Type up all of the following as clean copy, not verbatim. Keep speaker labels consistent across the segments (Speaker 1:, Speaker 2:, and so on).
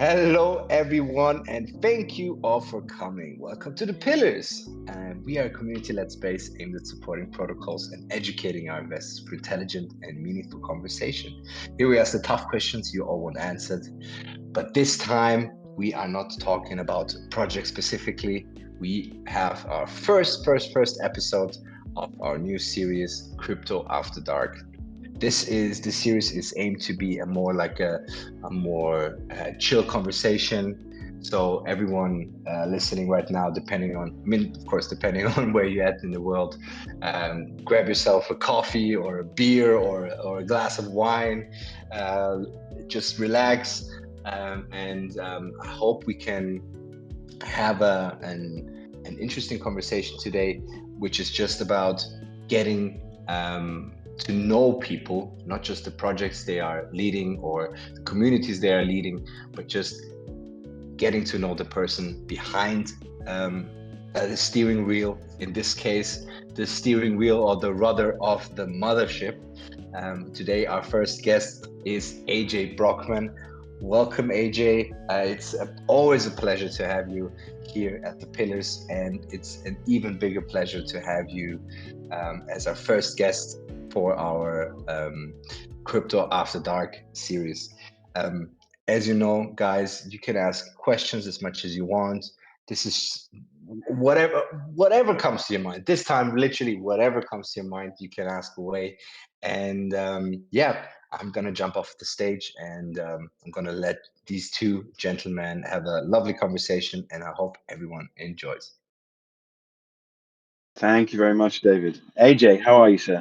Speaker 1: Hello, everyone, and thank you all for coming. Welcome to the Pillars. We are a community-led space aimed at supporting protocols and educating our investors through intelligent and meaningful conversation. Here we ask the tough questions you all want answered, but this time we are not talking about projects specifically. We have our first episode of our new series, Crypto After Dark. The series is aimed to be a more chill conversation. So everyone listening right now, depending on where you're at in the world, grab yourself a coffee or a beer or a glass of wine. Just relax, and I hope we can have an interesting conversation today, which is just about getting to know people, not just the projects they are leading or the communities they are leading, but just getting to know the person behind the steering wheel. In this case, the steering wheel or the rudder of the mothership. Today, our first guest is AJ Brockman. Welcome, AJ. It's always a pleasure to have you here at the Pillars, and it's an even bigger pleasure to have you as our first guest for our Crypto After Dark series. As you know, guys, you can ask questions as much as you want. This is whatever comes to your mind. This time, literally, whatever comes to your mind, you can ask away. And I'm gonna jump off the stage, and I'm gonna let these two gentlemen have a lovely conversation, and I hope everyone enjoys.
Speaker 2: Thank you very much, David. AJ, how are you, sir?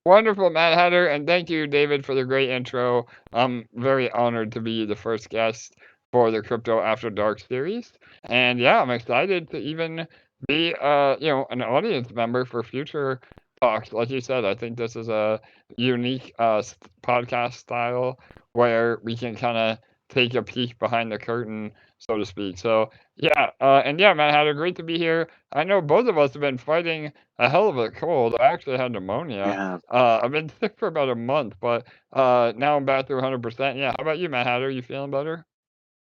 Speaker 3: Wonderful, Mad Hatter, and thank you, David, for the great intro. I'm very honored to be the first guest for the Crypto After Dark series, and yeah, I'm excited to even be, an audience member for future talks. Like you said, I think this is a unique podcast style where we can kind of take a peek behind the curtain, so to speak. So yeah, and yeah, Mad Hatter, great to be here. I know both of us have been fighting a hell of a cold. I actually had pneumonia.
Speaker 2: Yeah.
Speaker 3: I've been sick for about a month, but now I'm back to 100%. Yeah, how about you, Matt Hatter? You feeling better?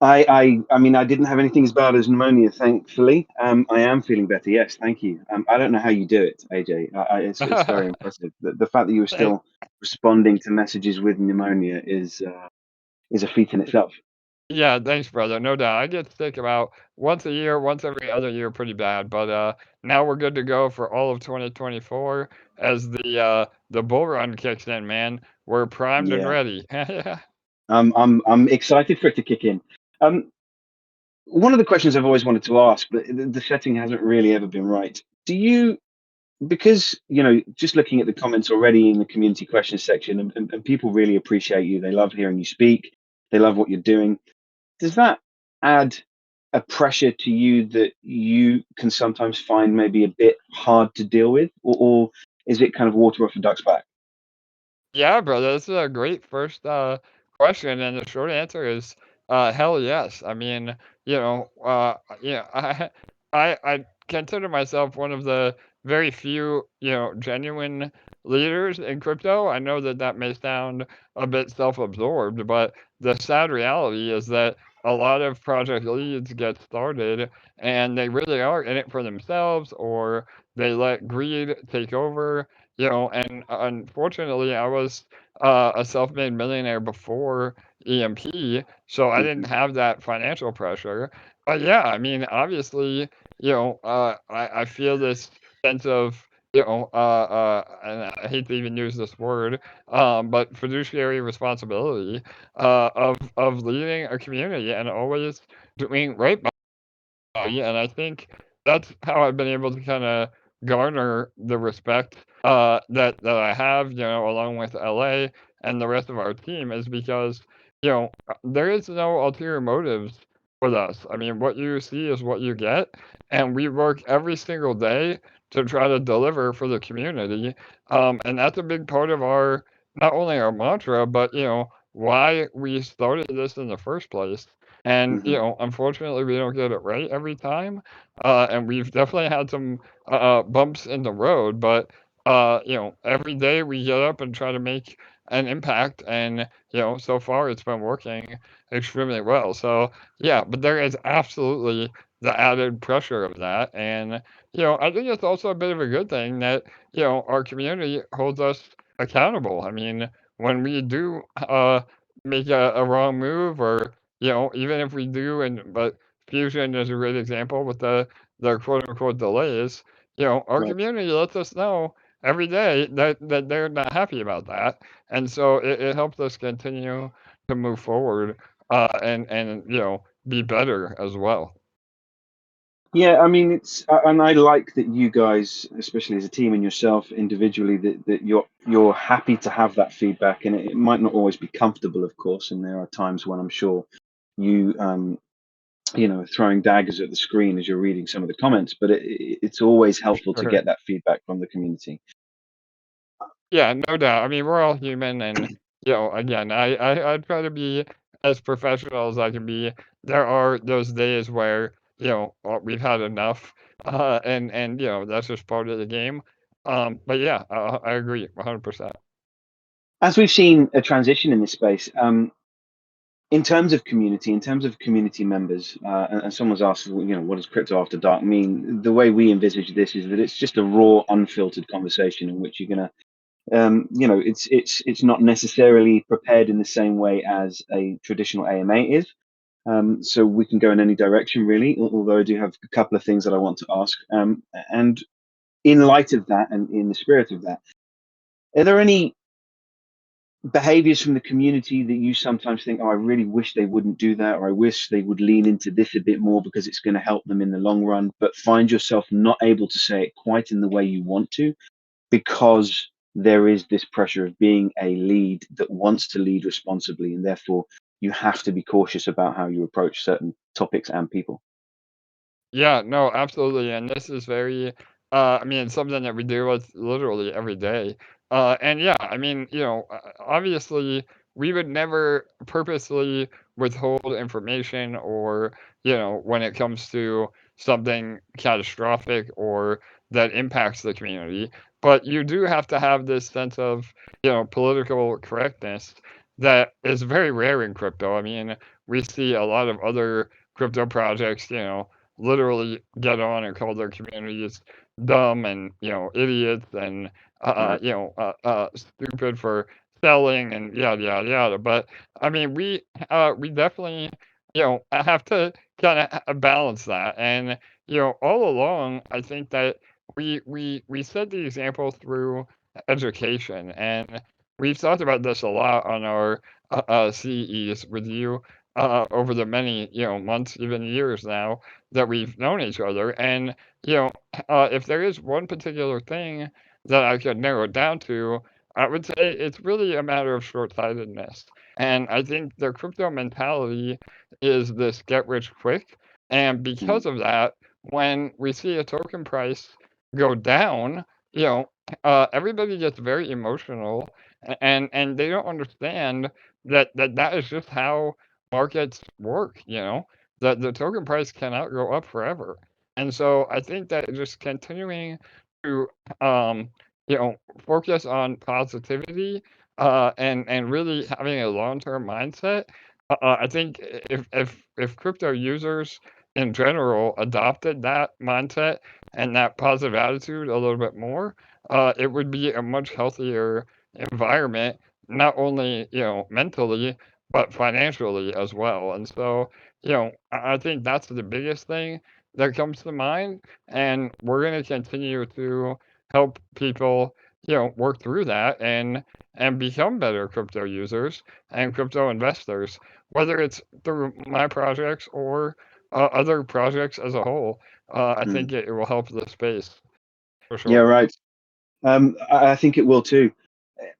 Speaker 2: I mean, I didn't have anything as bad as pneumonia, thankfully. I am feeling better. Yes, thank you. I don't know how you do it, AJ. It's very impressive. The fact that you were
Speaker 3: Thank-
Speaker 2: still responding to messages with pneumonia is a feat in itself.
Speaker 3: yeah, thanks, brother. No doubt. I get sick about once a year, once every other year, pretty bad. But now we're good to go for all of 2024 as the bull run kicks in. Man, we're primed and
Speaker 2: Yeah.
Speaker 3: ready. Yeah.
Speaker 2: I'm excited for it to kick in. Um, One of the questions I've always wanted to ask, but the setting hasn't really ever been right. Do you because just looking at the comments already in the community questions section, and people really appreciate you, they love hearing you speak, they love what you're doing, does that add a pressure to you that you can sometimes find maybe a bit hard to deal with, or is it kind of water off a duck's back?
Speaker 3: Yeah, brother, this is a great first question, and the short answer is hell yes. I mean, I consider myself one of the very few, genuine leaders in crypto. I know that that may sound a bit self-absorbed, but the sad reality is that a lot of project leads get started and they really are in it for themselves, or they let greed take over. And unfortunately, I was a self-made millionaire before EMP, so I didn't
Speaker 2: Mhm.
Speaker 3: have that financial pressure. But yeah, I mean, obviously, I feel this sense of, and I hate to even use this word, but fiduciary responsibility of leading a community and always doing right by you. And I think that's how I've been able to kind of garner the respect that I have, along with LA and the rest of our team, is because there is no ulterior motives with us. I mean, what you see is what you get, and we work every single day to try to deliver for the community, and that's a big part of our not only our mantra, but why we started this in the first place. And
Speaker 2: Mhm.
Speaker 3: unfortunately, we don't get it right every time, and we've definitely had some bumps in the road. But every day we get up and try to make an impact, and so far it's been working extremely well. So yeah, but there is absolutely the added pressure of that, and I think it's also a bit of a good thing that our community holds us accountable. I mean, when we do make a wrong move, or even if we do, but Fusion is a great example with the quote unquote delays. Our
Speaker 2: Right.
Speaker 3: community lets us know every day that they're not happy about that, and so it helps us continue to move forward, and be better as well.
Speaker 2: Yeah, I mean, and I like that you guys, especially as a team and yourself individually, that you're happy to have that feedback, and it might not always be comfortable, of course, and there are times when I'm sure you throwing daggers at the screen as you're reading some of the comments, but it's always helpful to
Speaker 3: Sure.
Speaker 2: get that feedback from the community.
Speaker 3: Yeah, no doubt. I mean, we're all human, and again, I try to be as professional as I can be. There are those days where we've had enough, and that's just part of the game. But yeah, I agree 100%.
Speaker 2: As we've seen a transition in this space, in terms of community, in terms of community members, and someone's asked, what does crypto after dark mean? The way we envisage this is that it's just a raw, unfiltered conversation in which you're going to it's not necessarily prepared in the same way as a traditional AMA is. So we can go in any direction, really, although I do have a couple of things that I want to ask. And in light of that, and in the spirit of that, are there any behaviors from the community that you sometimes think, oh, I really wish they wouldn't do that, or I wish they would lean into this a bit more because it's going to help them in the long run, but find yourself not able to say it quite in the way you want to, because there is this pressure of being a lead that wants to lead responsibly, and therefore you have to be cautious about how you approach certain topics and people?
Speaker 3: Yeah, no, absolutely, and this is very, I mean, it's something that we deal with literally every day. And yeah, I mean, obviously, we would never purposely withhold information, or, when it comes to something catastrophic or that impacts the community. But you do have to have this sense of, political correctness that is very rare in crypto. I mean, we see a lot of other crypto projects, literally get on and call their communities dumb and idiots, and
Speaker 2: Right.
Speaker 3: stupid for selling and yada yada yada. But I mean, we definitely have to kind of balance that, and all along I think that we set the example through education, and we've talked about this a lot on our CEs with you over the many months, even years now, that we've known each other. And you know, if there is one particular thing that I could narrow it down to, I would say it's really a matter of short-sightedness. And I think the crypto mentality is this get rich quick. And
Speaker 2: Mm.
Speaker 3: because of that, when we see a token price go down, you know, everybody gets very emotional, and they don't understand that is just how markets work. That the token price cannot go up forever. And so I think that just continuing to um, you know focus on positivity, and really having a long-term mindset. I think if crypto users in general adopted that mindset and that positive attitude a little bit more, it would be a much healthier environment, not only mentally, but financially as well. And so I think that's the biggest thing that comes to mind, and we're going to continue to help people work through that, and become better crypto users and crypto investors, whether it's through my projects or other projects as a whole. I
Speaker 2: Mm.
Speaker 3: think it will help the space for
Speaker 2: Yeah,
Speaker 3: sure.
Speaker 2: right. I think it will too.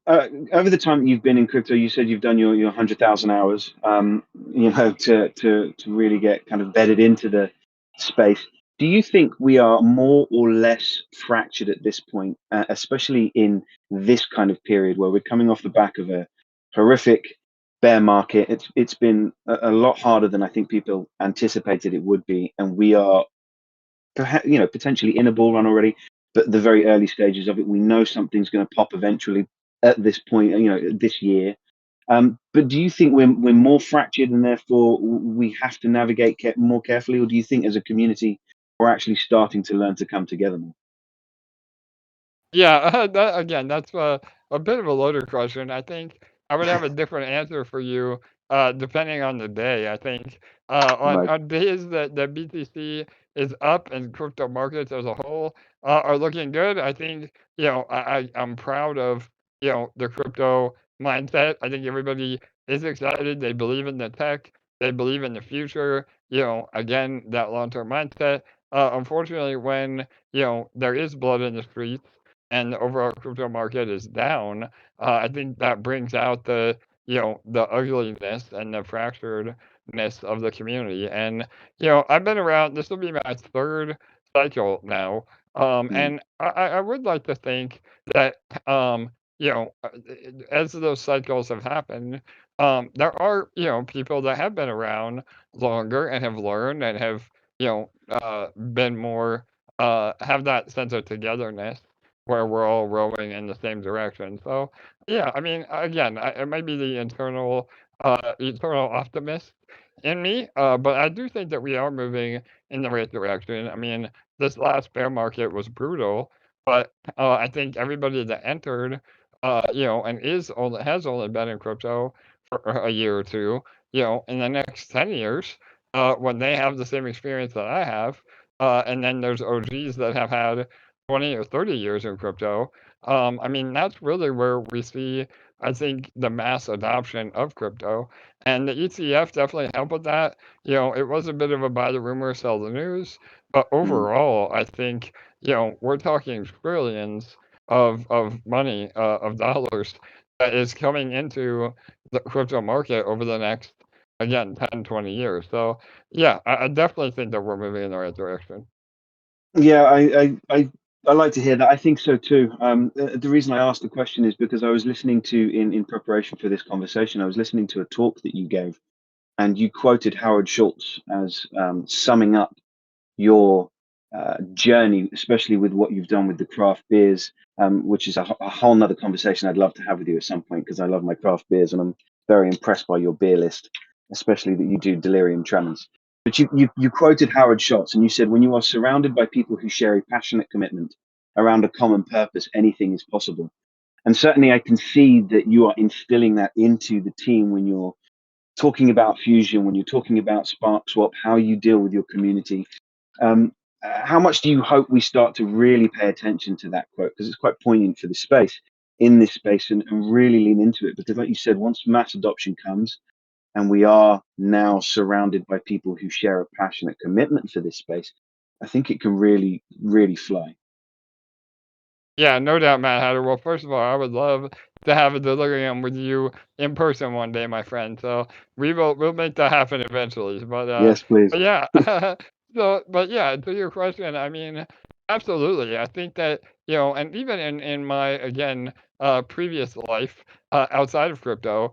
Speaker 2: Over the time that you've been in crypto, you said you've done your 100,000 hours, to really get kind of bedded into the space. Do you think we are more or less fractured at this point, especially in this kind of period where we're coming off the back of a horrific bear market? It's been a lot harder than I think people anticipated it would be, and we are perhaps potentially in a bull run already, but the very early stages of it. We know something's going to pop eventually, at this point, this year. But do you think we're more fractured and therefore we have to navigate more carefully, or do you think as a community we're actually starting to learn to come together more?
Speaker 3: Yeah, that's a bit of a loaded question. I think I would have a different answer for you, depending on the day. I think
Speaker 2: Right.
Speaker 3: on days that BTC is up and crypto markets as a whole are looking good, I think I'm proud of the crypto mindset. I think everybody is excited. They believe in the tech. They believe in the future. Again, that long-term mindset. Unfortunately, when there is blood in the streets and the overall crypto market is down, I think that brings out the ugliness and the fracturedness of the community. And I've been around. This will be my third cycle now,
Speaker 2: Mm,
Speaker 3: and I would like to think that you know uh, as those cycles have happened, there are people that have been around longer and have learned and have been more have that sense of togetherness where we're all rowing in the same direction. So, yeah, I mean, again, it might be the eternal optimist in me, but I do think that we are moving in the right direction. I mean, this last bear market was brutal, but I think everybody that entered, and has only been in crypto for a year or two, in the next 10 years, when they have the same experience that I have, and then there's OGs that have had 20 or 30 years in crypto. I mean, that's really where we see, I think, the mass adoption of crypto. And the ETF definitely helped with that. It was a bit of a buy the rumor, sell the news. But
Speaker 2: mm.
Speaker 3: overall, I think, we're talking trillions of money, of dollars that is coming into the crypto market over the next, again, 10, 20 years. So, yeah, I definitely think that we're moving in the right direction.
Speaker 2: Yeah, I like to hear that. I think so too. The reason I asked the question is because I was listening to in preparation for this conversation, I was listening to a talk that you gave, and you quoted Howard Schultz as summing up your journey, especially with what you've done with the craft beers, which is a whole nother conversation I'd love to have with you at some point because I love my craft beers and I'm very impressed by your beer list, especially that you do delirium tremens. But you quoted Howard Schultz and you said, when you are surrounded by people who share a passionate commitment around a common purpose, anything is possible. And certainly I can see that you are instilling that into the team when you're talking about fusion, when you're talking about SparkSwap, how you deal with your community. Um, how much do you hope we start to really pay attention to that quote? Because it's quite poignant for the space, in this space, and really lean into it. Because, like you said, once mass adoption comes, and we are now surrounded by people who share a passionate commitment for this space, I think it can really, really fly.
Speaker 3: Yeah, no doubt, Matt Hatter. Well, first of all, I would love to have a delirium with you in person one day, my friend. So we'll make that happen eventually.
Speaker 2: Yes, please.
Speaker 3: But yeah, but yeah, to your question, I mean, absolutely. I think that and even in my again previous life outside of crypto,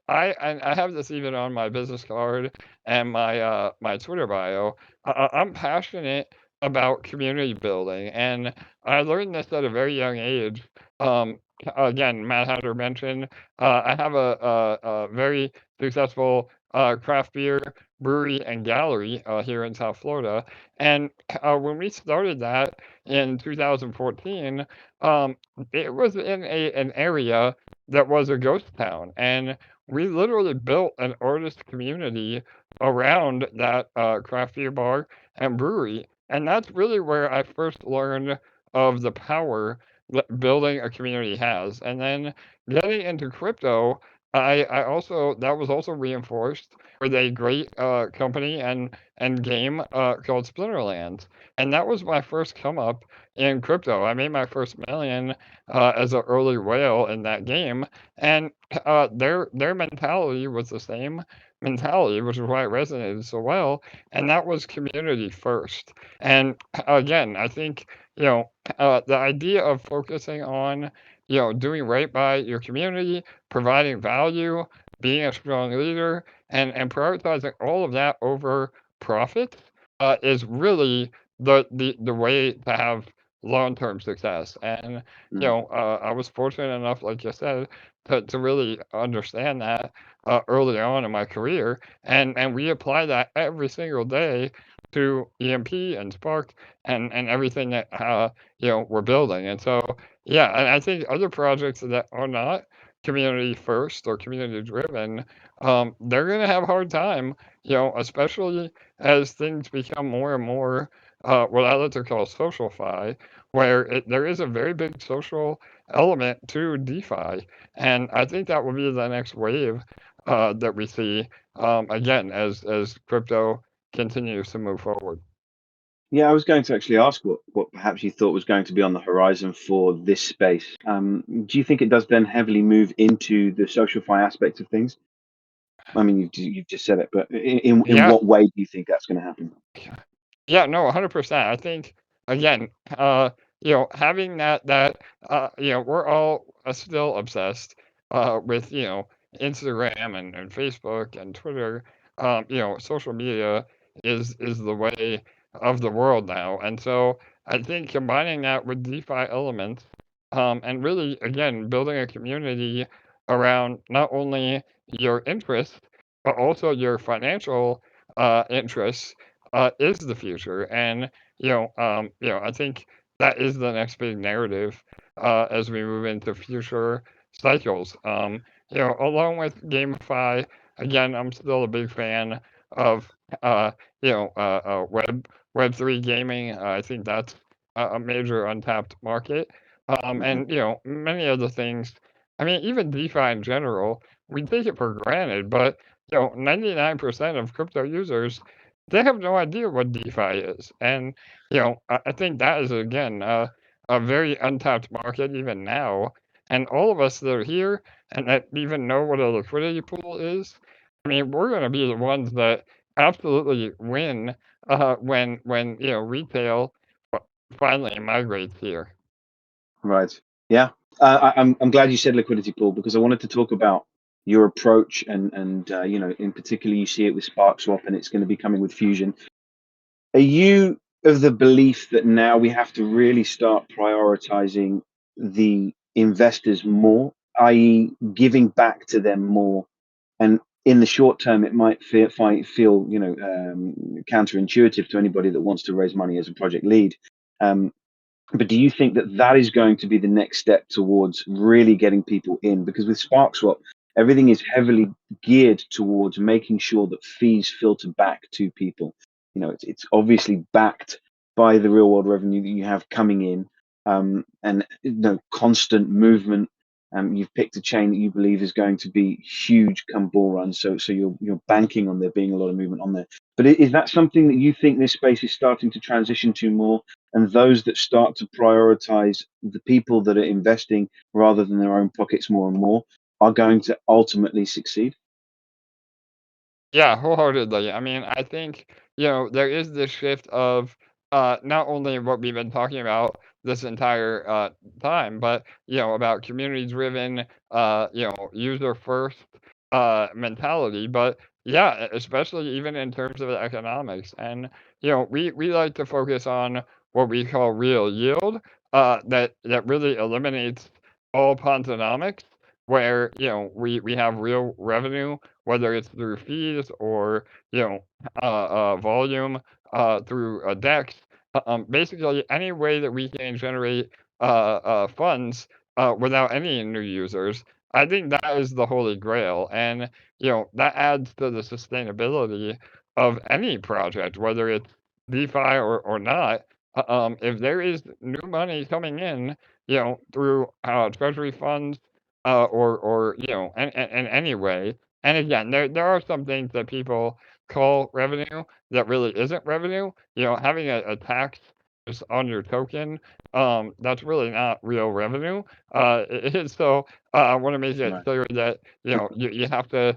Speaker 3: I have this even on my business card and my Twitter bio. I'm passionate about community building and I learned this at a very young age. Again, Matt Hatter mentioned I have a very successful craft beer brewery and gallery here in South Florida. And when we started that in 2014, um, it was in an area that was a ghost town. And we literally built an artist community around that craft beer bar and brewery. And that's really where I first learned of the power that building a community has. And then getting into crypto, I also that was also reinforced with a great company and game called Splinterlands, and that was my first come up in crypto. I made my first million as an early whale in that game, and their mentality was the same mentality, which is why it resonated so well, and that was community first. And again, I think the idea of focusing on, doing right by your community, providing value, being a strong leader, and prioritizing all of that over profit is really the way to have long-term success. And
Speaker 2: Mm.
Speaker 3: I was fortunate enough, like you said, to really understand that early on in my career, and we apply that every single day to EMP and Spark and everything that we're building. And so yeah, and I think other projects that are not community first or community driven, they're gonna have a hard time, especially as things become more and more what I like to call social fi, where there is a very big social element to DeFi, and I think that will be the next wave that we see again as crypto continues to move forward.
Speaker 2: Yeah, I was going to actually ask what perhaps you thought was going to be on the horizon for this space. Do you think it does then heavily move into the social fi aspect of things? I mean, you've just said it, but in
Speaker 3: Yeah,
Speaker 2: what way do you think that's going to happen?
Speaker 3: yeah, no, 100%. I think again, having we're all still obsessed with Instagram and Facebook and Twitter. Social media is the way of the world now, and so I think combining that with DeFi elements, and really again building a community around not only your interests but also your financial interests is the future. And I think that is the next big narrative as we move into future cycles. Along with GameFi, again, I'm still a big fan of Web3 gaming. I think that's a major untapped market.
Speaker 2: Mhm.
Speaker 3: And many other things. I mean, even DeFi in general, we take it for granted, but 99% of crypto users, they have no idea what DeFi is. And, I think that is, again, a very untapped market even now. And all of us that are here and that even know what a liquidity pool is, I mean, we're going to be the ones that absolutely win when retail fi- finally migrates here.
Speaker 2: Right. Yeah. I'm glad you said liquidity pool because I wanted to talk about your approach and in particular you see it with SparkSwap and it's going to be coming with Fusion. Are you of the belief that now we have to really start prioritizing the investors more, i.e., giving back to them more? And in the short term, it might feel counterintuitive to anybody that wants to raise money as a project lead. Um, but do you think that that is going to be the next step towards really getting people in? Because with SparkSwap, everything is heavily geared towards making sure that fees filter back to people. It's obviously backed by the real world revenue that you have coming in, and constant movement. You've picked a chain that you believe is going to be huge come bull run, so you're banking on there being a lot of movement on there. But is that something that you think this space is starting to transition to more? And those that start to prioritize the people that are investing rather than their own pockets more and more are going to ultimately succeed.
Speaker 3: Yeah, wholeheartedly. I mean, I think, there is this shift of not only what we've been talking about this entire time, but, about community driven, user first mentality. But yeah, especially even in terms of the economics. And, we like to focus on what we call real yield, that really eliminates all Ponzonomics, where, we have real revenue whether it's through fees or volume through a DEX. Basically, any way that we can generate funds without any new users, I think that is the holy grail, and that adds to the sustainability of any project, whether it's DeFi or not. If there is new money coming in, through treasury funds or in any way, and again, there are some things that people call revenue that really isn't revenue. Having a tax just on your token, that's really not real revenue. So I want to make it
Speaker 2: Right.
Speaker 3: clear that you have to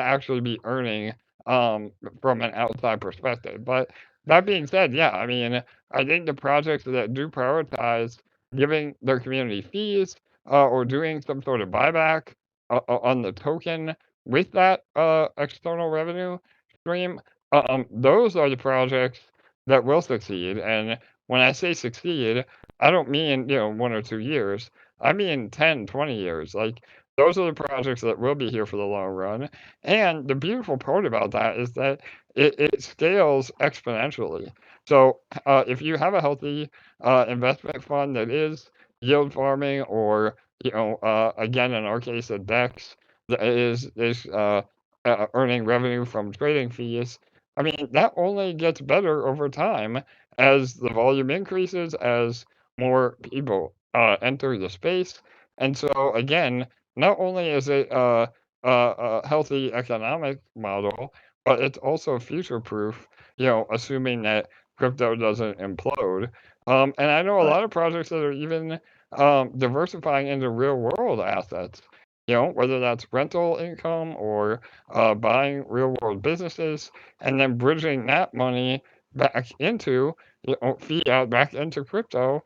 Speaker 3: actually be earning from an outside perspective. But that being said, yeah, I mean, I think the projects that do prioritize giving their community fees or doing some sort of buyback on the token with that external revenue stream, those are the projects that will succeed. And when I say succeed, I don't mean, 1 or 2 years. I mean 10, 20 years. Like, those are the projects that will be here for the long run. And the beautiful part about that is that it scales exponentially. So, if you have a healthy investment fund that is yield farming, or, again, in our case, a DEX that is earning revenue from trading fees, I mean, that only gets better over time as the volume increases, as more people enter the space. And so, again, not only is it a healthy economic model, but it's also future proof, assuming that crypto doesn't implode. And I know a
Speaker 2: Right.
Speaker 3: lot of projects that are even diversifying into real world assets, whether that's rental income, or buying real world businesses, and then bridging that money back into, fiat, back into crypto,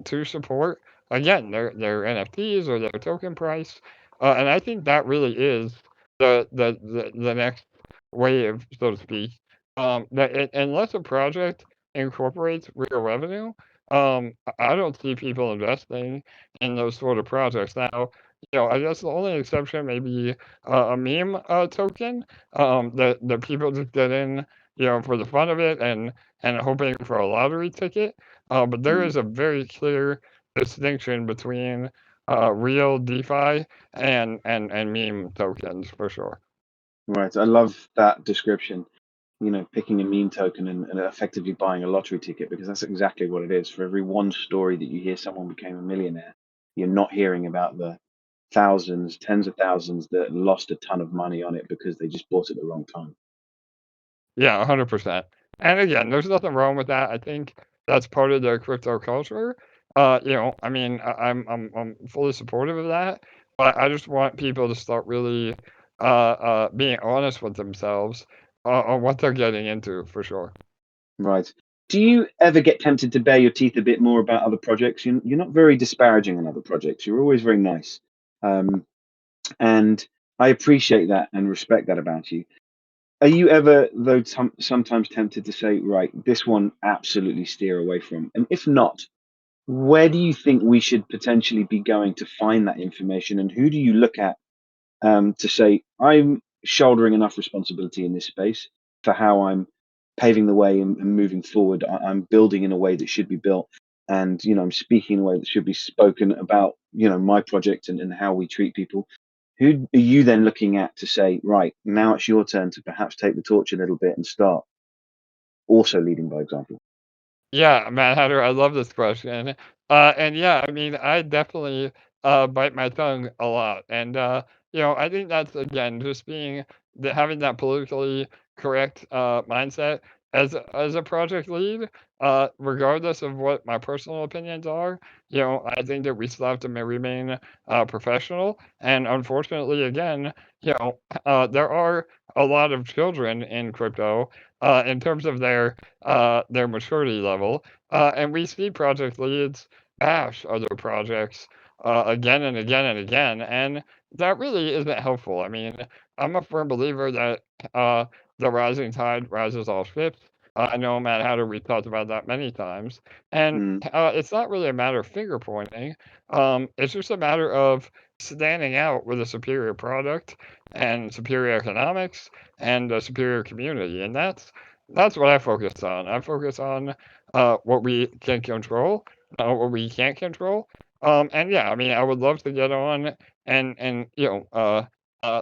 Speaker 3: to support, again, their NFTs or their token price. And I think that really is the next wave, so to speak. Unless a project incorporates real revenue, I don't see people investing in those sort of projects. Now, I guess the only exception may be a meme token, that people just get in, for the fun of it, and hoping for a lottery ticket. But there
Speaker 2: Mm.
Speaker 3: is a very clear distinction between real DeFi and meme tokens, for sure.
Speaker 2: Right. I love that description. Picking a meme token and effectively buying a lottery ticket, because that's exactly what it is. For every one story that you hear someone became a millionaire, you're not hearing about the thousands, tens of thousands that lost a ton of money on it because they just bought at the wrong time.
Speaker 3: Yeah, 100%. And again, there's nothing wrong with that. I think that's part of the crypto culture. I mean, I'm fully supportive of that, but I just want people to start really being honest with themselves on what they're getting into, for sure.
Speaker 2: Right. Do you ever get tempted to bare your teeth a bit more about other projects? You're not very disparaging on other projects. You're always very nice. Um, and I appreciate that and respect that about you. Are you ever, though, sometimes tempted to say, right, this one absolutely steer away from? And if not, where do you think we should potentially be going to find that information? And who do you look at to say, I'm shouldering enough responsibility in this space for how I'm paving the way and moving forward? I'm building in a way that should be built. And, I'm speaking in a way that should be spoken about, my project and how we treat people. Who are you then looking at to say, right, now it's your turn to perhaps take the torch a little bit and start also leading by example?
Speaker 3: Yeah, Mad Hatter, I love this question. And yeah, I mean, I definitely bite my tongue a lot. And, I think that's, again, just having that politically correct mindset as a project lead, regardless of what my personal opinions are. I think that we still have to remain professional. And unfortunately, again, there are a lot of children in crypto in terms of their maturity level. And we see project leads bash other projects again and again and again, and that really isn't helpful. I mean, I'm a firm believer that the rising tide rises all ships. I know, Matt Hatter, we've talked about that many times, and
Speaker 2: Mm,
Speaker 3: it's not really a matter of finger pointing. It's just a matter of standing out with a superior product and superior economics and a superior community, and that's what I focus on. I focus on what we can control, what we can't control. And yeah, I mean, I would love to get on and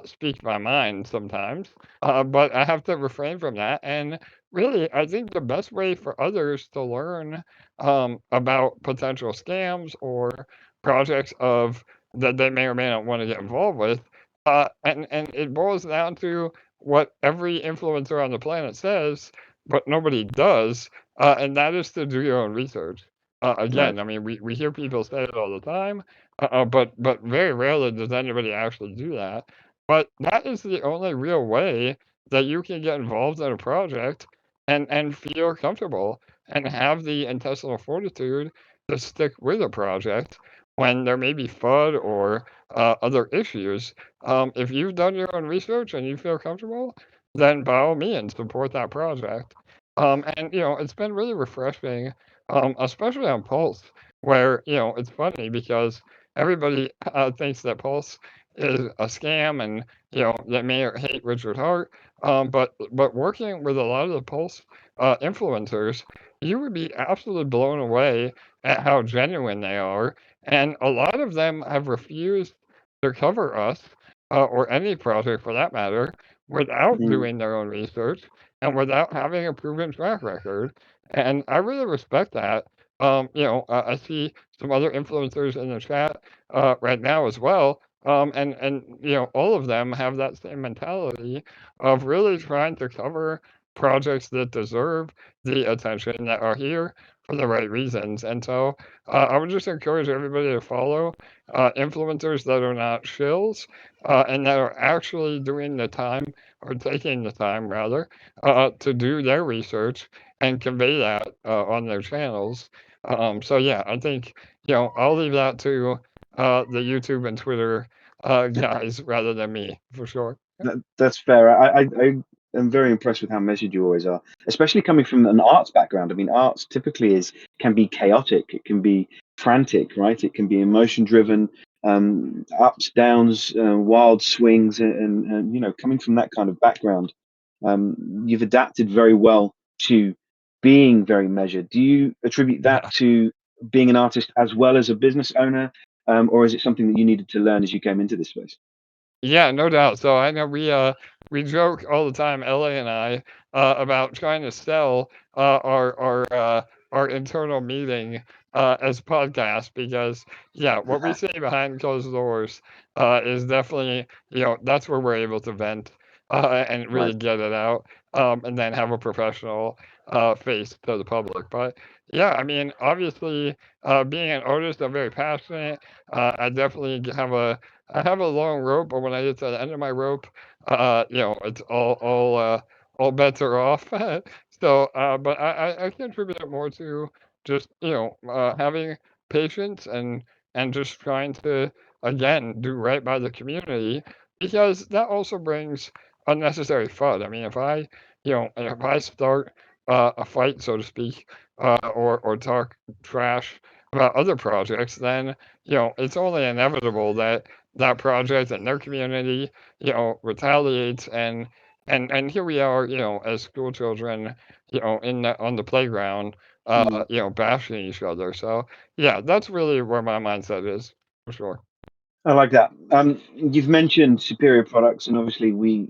Speaker 3: speak my mind sometimes, but I have to refrain from that. And really, I think the best way for others to learn about potential scams or projects of that they may or may not want to get involved with, and it boils down to what every influencer on the planet says, but nobody does, and that is to do your own research.
Speaker 2: right.
Speaker 3: Again, I mean, we hear people say it all the time, but very rarely does anybody actually do that. But that is the only real way that you can get involved in a project and feel comfortable and have the intestinal fortitude to stick with a project when there may be FUD or other issues. If you've done your own research and you feel comfortable, then by all means support that project. And it's been really refreshing, especially on Pulse, where it's funny because everybody thinks that Pulse is a scam, and they may hate Richard Hart. But working with a lot of the Pulse influencers, you would be absolutely blown away at how genuine they are, and a lot of them have refused to cover us or any project for that matter without
Speaker 2: Mm.
Speaker 3: doing their own research and without having a proven track record. And I really respect that. I see some other influencers in the chat right now as well. And all of them have that same mentality of really trying to cover projects that deserve the attention, that are here for the right reasons. And so I would just encourage everybody to follow influencers that are not shills and that are actually doing the time, or taking the time rather, to do their research and convey that on their channels. So yeah, I think I'll leave that to the YouTube and Twitter guys rather than me for sure.
Speaker 2: That's fair. I am very impressed with how measured you always are, especially coming from an arts background. I mean, arts typically can be chaotic, it can be frantic, right? It can be emotion driven, ups, downs, wild swings, and coming from that kind of background, you've adapted very well to being very measured. Do you attribute that to being an artist as well as a business owner, or is it something that you needed to learn as you came into this space?
Speaker 3: Yeah, no doubt. So I know we joke all the time, LA and I, about trying to sell our internal meeting as podcast because what we say behind closed doors is definitely that's where we're able to vent and really
Speaker 2: Right.
Speaker 3: get it out, and then have a professional face to the public. But yeah, I mean, obviously, being an artist, I'm very passionate. I definitely I have a long rope, but when I get to the end of my rope, it's all bets are off. So, but I contribute it more to just having patience and just trying to again do right by the community because that also brings unnecessary FUD. I mean, if I start a fight, so to speak, or talk trash about other projects, then it's only inevitable that that project and their community, retaliates and here we are, as school children, on the playground,
Speaker 2: Mm.
Speaker 3: bashing each other. So yeah, that's really where my mindset is for sure.
Speaker 2: I like that. You've mentioned superior products, and obviously we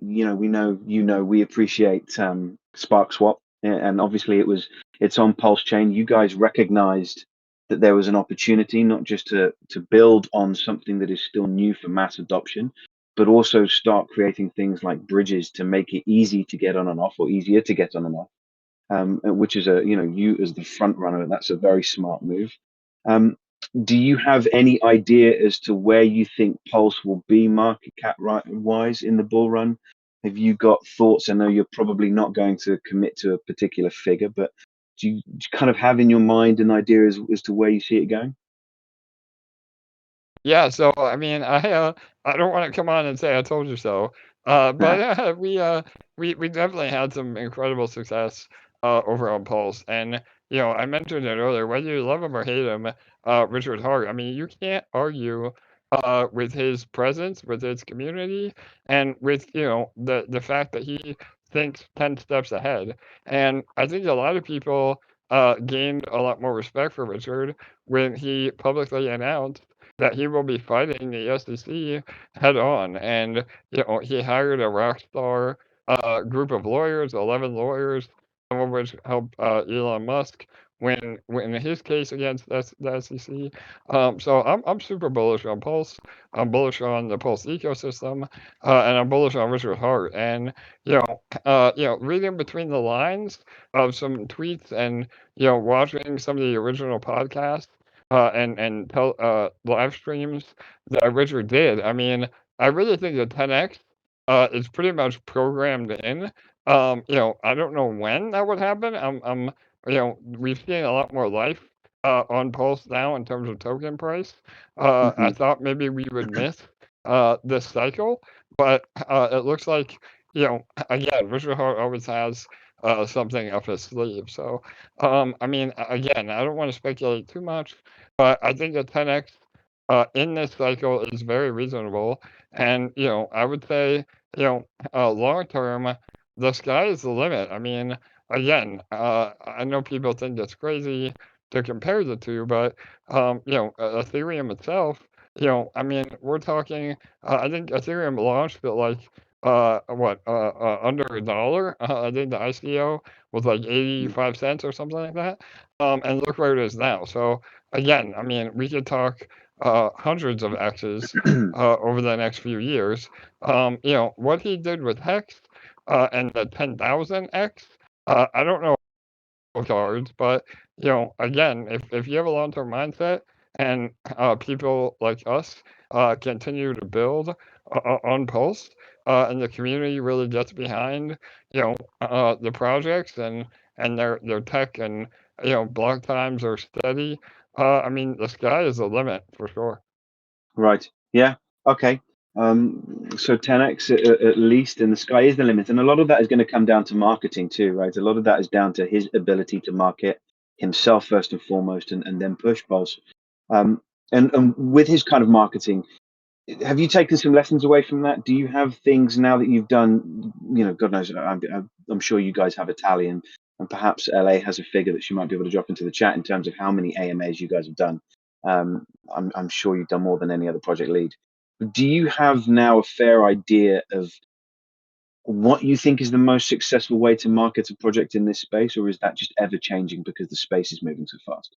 Speaker 2: appreciate SparkSwap, and obviously it's on Pulsechain. You guys recognized that there was an opportunity not just to build on something that is still new for mass adoption, but also start creating things like bridges to make it easy to get on and off, or easier to get on and off. Which is you as the front runner, that's a very smart move. Um, do you have any idea as to where you think Pulse will be market cap wise in the bull run? Have you got thoughts? I know you're probably not going to commit to a particular figure, but do you kind of have in your mind an idea as to where you see it going?
Speaker 3: Yeah, so I mean, I don't want to come on and say I told you so, but we definitely had some incredible success over on Pulse, and I mentioned it earlier. Whether you love him or hate him, Richard Hart. I mean, you can't argue with his presence, with his community, and with the fact that he thinks 10 steps ahead. And I think a lot of people gained a lot more respect for Richard when he publicly announced that he will be fighting the SEC head on. And, he hired a rock star group of lawyers, 11 lawyers, some of which helped Elon Musk win his case against the SEC. So I'm super bullish on Pulse. I'm bullish on the Pulse ecosystem, and I'm bullish on Richard Hart. And reading between the lines of some tweets and watching some of the original podcasts and live streams that Richard did. I mean, I really think the 10x is pretty much programmed in. I don't know when that would happen. We've seen a lot more life on Pulse now in terms of token price. I
Speaker 2: Hmm.
Speaker 3: thought maybe we would miss this cycle, but it looks like again, Richard Hart always has something up his sleeve. So, I mean, again, I don't want to speculate too much, but I think a 10x in this cycle is very reasonable. And, I would say, long term, the sky is the limit. I mean, again, I know people think it's crazy to compare the two, but, Ethereum itself, I mean, we're talking, I think Ethereum launched at like, under $1. I think the ICO was like 85 cents or something like that. And look where it is now. So again, I mean, we could talk hundreds of X's over the next few years. What he did with Hex and the 10,000X, I don't know cards, but again, if you have a long-term mindset and people like us continue to build on Pulse, and the community really gets behind the projects and their tech and block times are steady. I mean, the sky is the limit for sure.
Speaker 2: Right. Yeah. Okay. So 10x at least, and the sky is the limit. And a lot of that is going to come down to marketing too, right? A lot of that is down to his ability to market himself first and foremost, and then push Pulse. And with his kind of marketing, have you taken some lessons away from that? Do you have things now that you've done? God knows, I'm sure you guys have a tally, and perhaps LA has a figure that she might be able to drop into the chat in terms of how many AMAs you guys have done. I'm sure you've done more than any other project lead. Do you have now a fair idea of what you think is the most successful way to market a project in this space, or is that just ever changing because the space is moving so fast?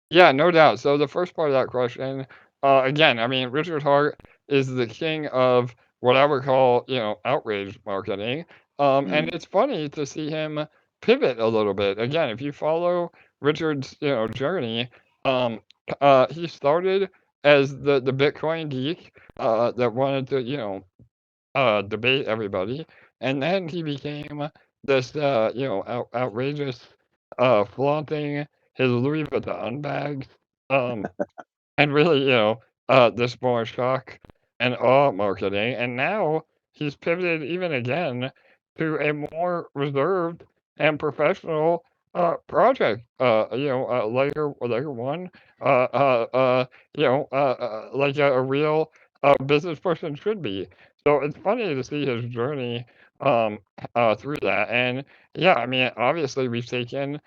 Speaker 3: Yeah, no doubt. So the first part of that question, again, I mean, Richard Hart is the king of what I would call, outrage marketing. And it's funny to see him pivot a little bit. Again, if you follow Richard's, journey, he started as the Bitcoin geek that wanted to, debate everybody, and then he became this, outrageous, flaunting his Louis Vuitton bags, um, and really, this more shock and awe marketing. And now he's pivoted even again to a more reserved and professional project. Layer one, like a real business person should be. So it's funny to see his journey um, through that. And yeah, I mean, obviously we've taken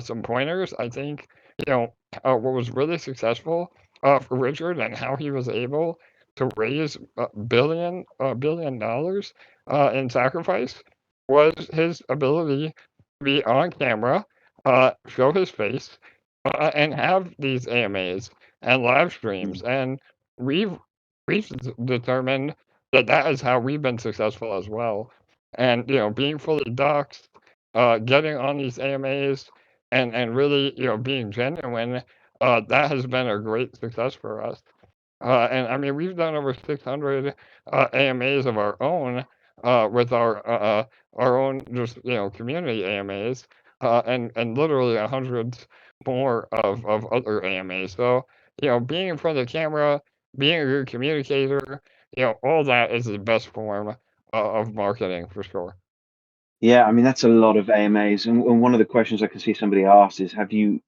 Speaker 3: some pointers. I think what was really successful for Richard and how he was able to raise billion dollars in sacrifice was his ability to be on camera, show his face, and have these AMAs and live streams. And we've we've determined that that is how we've been successful as well. And being fully doxxed, getting on these AMAs, and really being genuine, that has been a great success for us. And I mean, we've done over 600 AMAs of our own with our own just community AMAs, and literally hundreds more of other AMAs. So being in front of the camera, being a good communicator, all that is the best form of marketing for sure.
Speaker 2: Yeah, I mean that's a lot of AMAs, and one of the questions I can see somebody asked is, have you,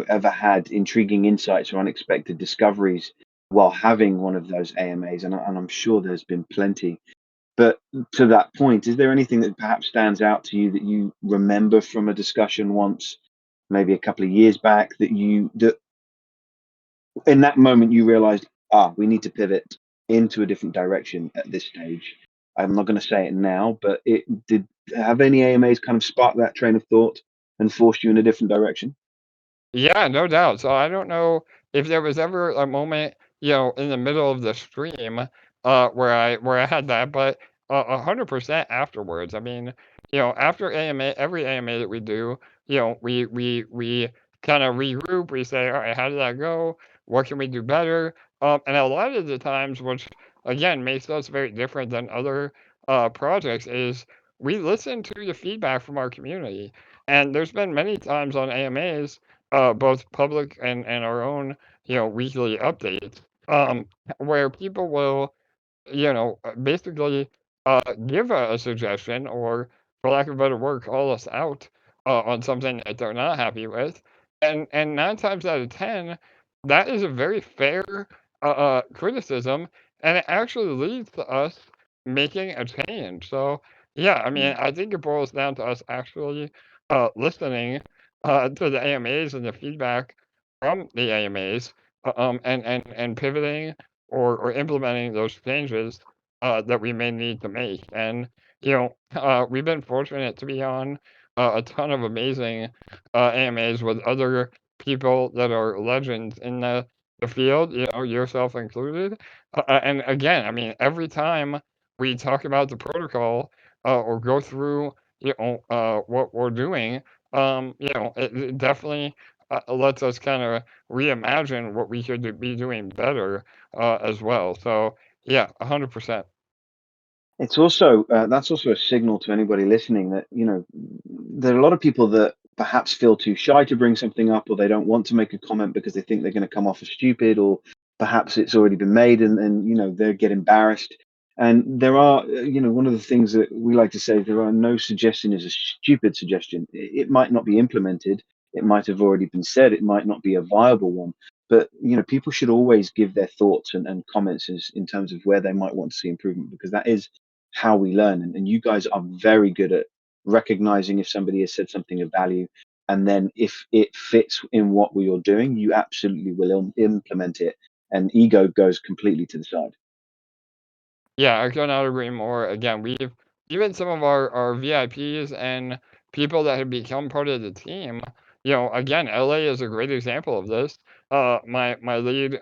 Speaker 2: ever had intriguing insights or unexpected discoveries while having one of those AMAs? And I'm sure there's been plenty. But to that point, is there anything that perhaps stands out to you that you remember from a discussion once, maybe a couple of years back, that in that moment you realized, we need to pivot into a different direction at this stage? I'm not going to say it now, but it did have any AMAs kind of spark that train of thought and forced you in a different direction?
Speaker 3: Yeah, no doubt. So I don't know if there was ever a moment, in the middle of the stream, where I had that, but 100% afterwards. I mean, after AMA, every AMA that we do, we kind of regroup. We say, all right, how did that go? What can we do better? And a lot of the times, which again makes us very different than other projects, is we listen to the feedback from our community. And there's been many times on AMAs both public and our own, weekly updates, where people will, basically give a suggestion or, for lack of a better word, call us out on something that they're not happy with. And 9 times out of 10, that is a very fair criticism, and it actually leads to us making a change. So, yeah, I mean, I think it boils down to us actually listening to the AMAs and the feedback from the AMAs, and pivoting or implementing those changes that we may need to make. And, we've been fortunate to be on a ton of amazing AMAs with other people that are legends in the field, yourself included. And again, I mean, every time we talk about the protocol or go through, what we're doing, it definitely lets us kind of reimagine what we should be doing better as well. So, yeah, 100%.
Speaker 2: It's also that's also a signal to anybody listening that there are a lot of people that perhaps feel too shy to bring something up, or they don't want to make a comment because they think they're going to come off as stupid, or perhaps it's already been made and they get embarrassed. And there are one of the things that we like to say, there are no suggestion is a stupid suggestion. It might not be implemented, it might have already been said, it might not be a viable one, but people should always give their thoughts and comments in terms of where they might want to see improvement, because that is how we learn. And you guys are very good at recognizing if somebody has said something of value, and then if it fits in what we are doing, you absolutely will implement it, and ego goes completely to the side.
Speaker 3: Yeah, I could not agree more. Again, we've even some of our VIPs and people that have become part of the team. Again, LA is a great example of this. My lead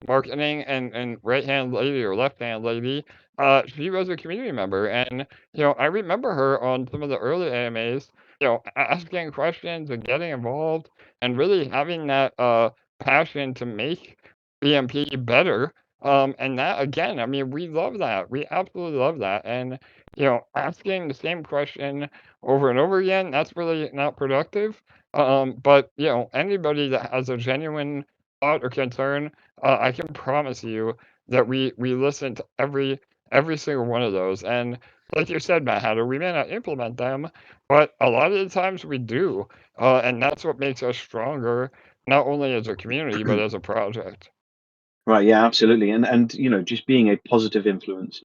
Speaker 3: marketing and right hand lady or left hand lady, she was a community member, and I remember her on some of the early AMAs. Asking questions and getting involved, and really having that passion to make EMP better, and that again, I mean, we love that. We absolutely love that. And, asking the same question over and over again, that's really not productive. But, anybody that has a genuine thought or concern, I can promise you that we listen to every single one of those. And like you said, Matt Hatter, we may not implement them, but a lot of the times we do. And that's what makes us stronger, not only as a community, but as a project.
Speaker 2: Right, yeah, absolutely. And just being a positive influence.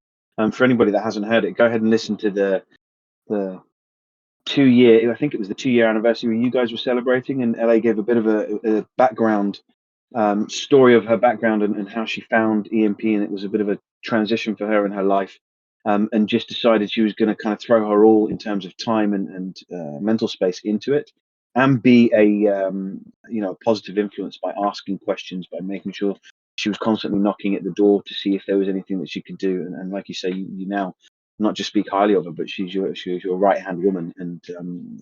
Speaker 2: For anybody that hasn't heard it, go ahead and listen to the 2 year, I think it was the 2 year anniversary you guys were celebrating, and LA gave a bit of a background story of her background and how she found EMP, and it was a bit of a transition for her in her life, and just decided she was going to kind of throw her all in terms of time and mental space into it, and be a positive influence by asking questions, by making sure she was constantly knocking at the door to see if there was anything that she could do. And like you say, you now not just speak highly of her, but she's your right hand woman, and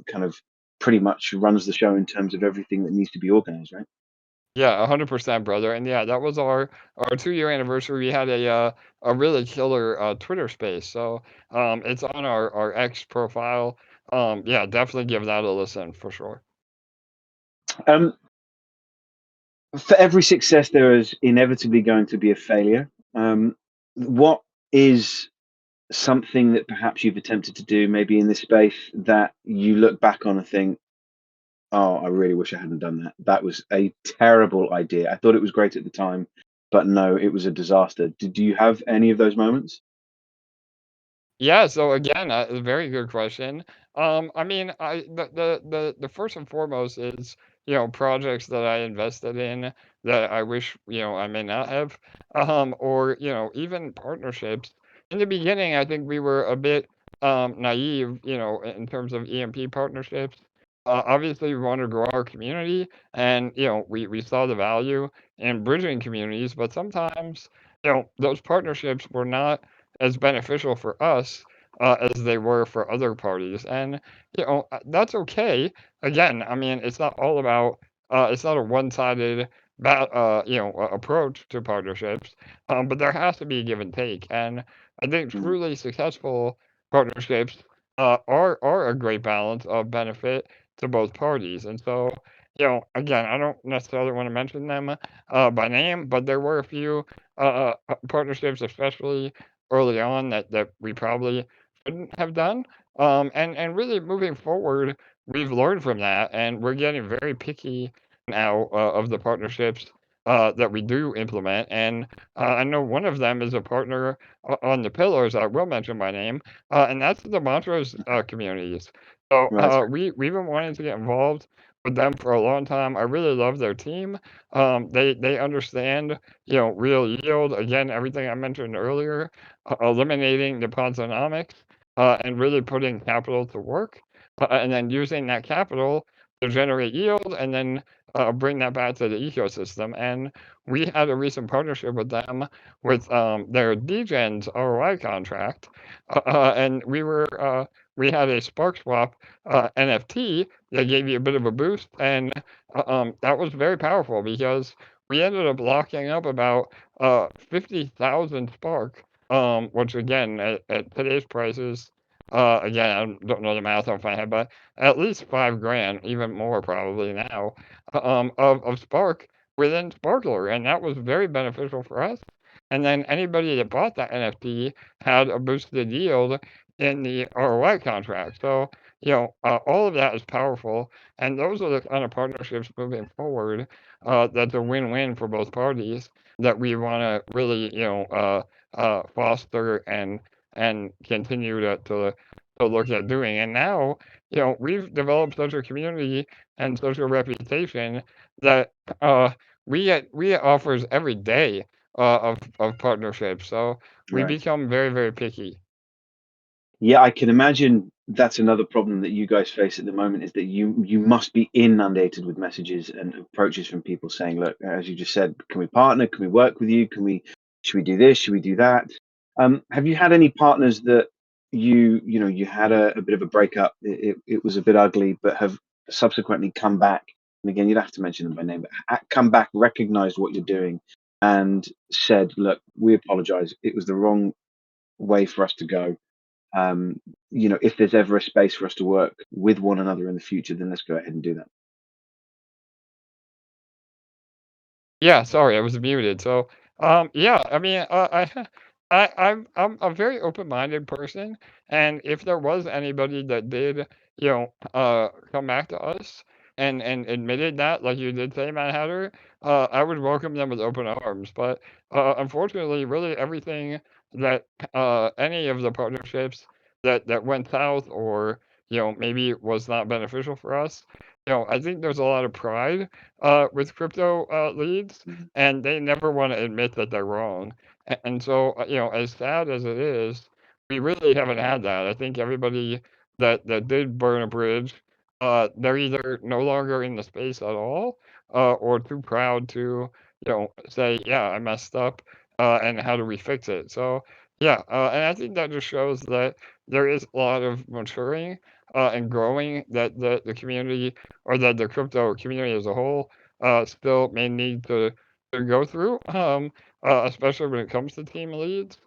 Speaker 2: kind of pretty much runs the show in terms of everything that needs to be organized, right?
Speaker 3: Yeah, 100%, brother. And yeah, that was our 2 year anniversary. We had a really killer Twitter space. So it's on our X profile. Yeah, definitely give that a listen for sure.
Speaker 2: Um, for every success, there is inevitably going to be a failure. What is something that perhaps you've attempted to do, maybe in this space, that you look back on and think, "Oh, I really wish I hadn't done that. That was a terrible idea. I thought it was great at the time, but no, it was a disaster." Did you have any of those moments?
Speaker 3: Yeah, so again, a very good question. I mean, the first and foremost is, projects that I invested in that I wish, I may not have, or, even partnerships. In the beginning, I think we were a bit naive, in terms of EMP partnerships. Obviously, we want to grow our community, and, we saw the value in bridging communities, but sometimes, those partnerships were not as beneficial for us as they were for other parties. And, that's okay. Again, I mean, it's not all about, it's not a one sided approach to partnerships, but there has to be give and take. And I think
Speaker 2: Mm,
Speaker 3: truly successful partnerships are a great balance of benefit to both parties. And so, again, I don't necessarily want to mention them by name, but there were a few partnerships, especially early on that we probably shouldn't have done. And really moving forward, we've learned from that, and we're getting very picky now of the partnerships that we do implement. And I know one of them is a partner on the pillars. I will mention by name, and that's the Montrose communities. So
Speaker 2: Right.
Speaker 3: we've been wanting to get involved with them for a long time. I really love their team. They understand, real yield. Again, everything I mentioned earlier, eliminating the Ponzonomics, and really putting capital to work, and then using that capital to generate yield, and then bring that back to the ecosystem. And we had a recent partnership with them with their DGens ROI contract, and we had a SparkSwap NFT that gave you a bit of a boost, and that was very powerful because we ended up locking up about 50,000 Spark, which again at today's prices, again I don't know the math off my head, but at least 5 grand, even more probably now, of Spark within Sparkler, and that was very beneficial for us. And then anybody that bought that NFT had a boosted yield in the ROI contract. So, all of that is powerful, and those are the kind of partnerships moving forward that's a win-win for both parties that we want to really, foster and continue to look at doing. And now, we've developed such a community and such a reputation that we get offers every day of partnerships. So we
Speaker 2: Right.
Speaker 3: become very, very picky.
Speaker 2: Yeah, I can imagine that's another problem that you guys face at the moment is that you must be inundated with messages and approaches from people saying, look, as you just said, can we partner? Can we work with you? Should we do this? Should we do that? Have you had any partners that you had a bit of a breakup? It was a bit ugly, but have subsequently come back. And again, you'd have to mention them by name, but come back, recognized what you're doing, and said, look, we apologize. It was the wrong way for us to go. If there's ever a space for us to work with one another in the future, then let's go ahead and do that.
Speaker 3: Yeah, sorry, I was muted. So, yeah, I mean, I'm a very open-minded person, and if there was anybody that did, come back to us and admitted that, like you did say, Mad Hatter, I would welcome them with open arms. But unfortunately, really everything that any of the partnerships that went south or maybe was not beneficial for us, I think there's a lot of pride with crypto leads,
Speaker 2: Mhm.
Speaker 3: and they never want to admit that they're wrong. And so, as sad as it is, we really haven't had that. I think everybody that did burn a bridge, they're either no longer in the space at all, or too proud to, say, yeah, I messed up, and how do we fix it? So, yeah, and I think that just shows that there is a lot of maturing and growing that the community or that the crypto community as a whole still may need to go through, especially when it comes to team leads.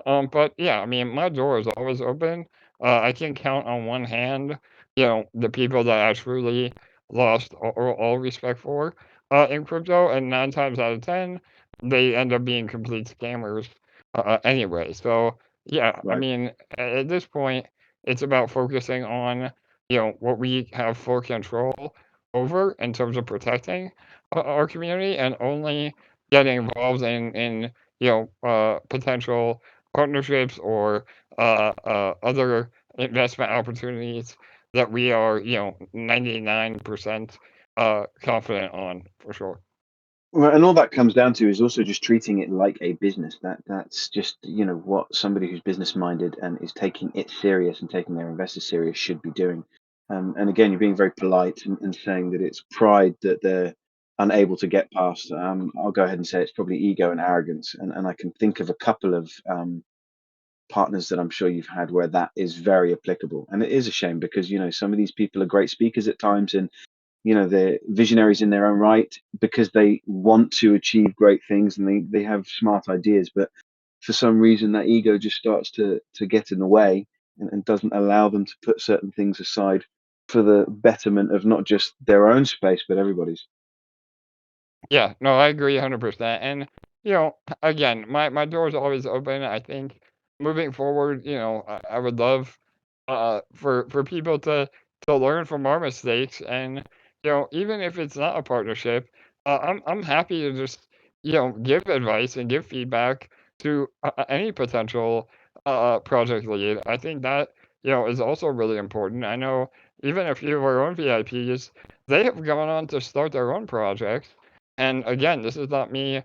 Speaker 3: But yeah, I mean, my door is always open. I can count on one hand, the people that I truly lost all respect for in crypto, and 9 times out of 10, they end up being complete scammers anyway. So yeah, I
Speaker 2: Right.
Speaker 3: mean, at this point, it's about focusing on what we have full control over in terms of protecting our community, and only getting involved in potential partnerships or other investment opportunities that we are 99% confident on for sure.
Speaker 2: Well, and all that comes down to is also just treating it like a business. That's just what somebody who's business minded and is taking it serious and taking their investors serious should be doing. And again, you're being very polite and saying that it's pride that they're unable to get past. I'll go ahead and say it's probably ego and arrogance. And I can think of a couple of partners that I'm sure you've had where that is very applicable. And it is a shame because some of these people are great speakers at times, and they're visionaries in their own right because they want to achieve great things and they have smart ideas, but for some reason that ego just starts to get in the way, and doesn't allow them to put certain things aside for the betterment of not just their own space but everybody's.
Speaker 3: Yeah, no, I agree 100%. And again, my door is always open. I think moving forward, I would love for people to learn from our mistakes, and even if it's not a partnership, I'm happy to just give advice and give feedback to any potential project lead. I think that is also really important. I know even a few of our own VIPs, they have gone on to start their own projects, and again, this is not me